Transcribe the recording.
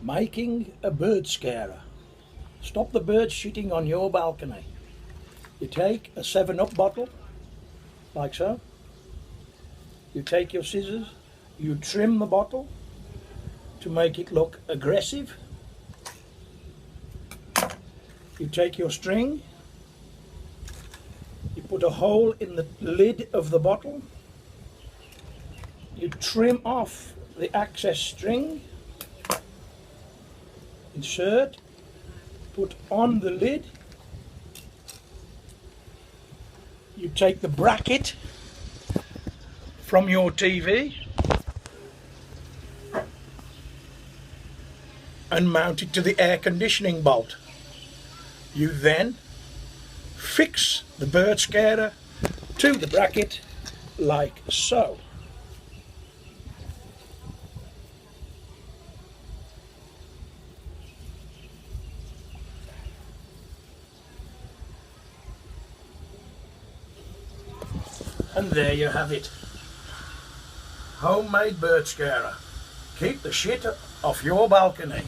Making a bird scarer. Stop the birds shitting on your balcony. You take a 7-Up bottle, like so. You take your scissors, you trim the bottle to make it look aggressive. You take your string, you put a hole in the lid of the bottle, you trim off the excess string, insert, put on the lid, you take the bracket from your TV and mount it to the air conditioning bolt. You then fix the bird scarer to the bracket like so. And there you have it. Homemade bird scarer. Keep the shit off your balcony.